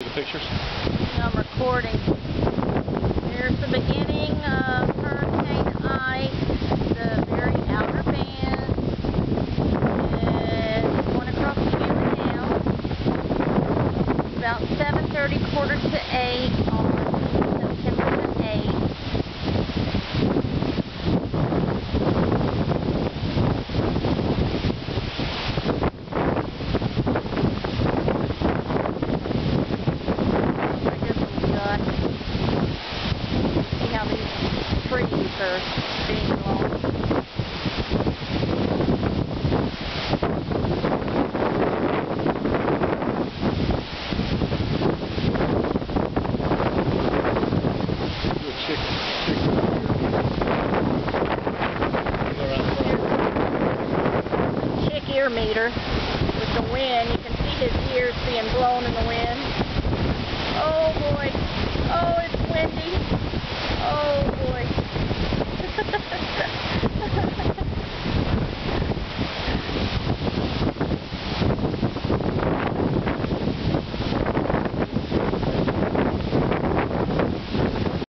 The pictures? I'm recording. Here's the beginning of Hurricane Ike, the very outer band. It's going across Cuba now. It's about 7:30, quarter to 8 on September the 8th. See how these trees are being blown. Chick ear meter with the wind. You can see his ears being blown in the wind.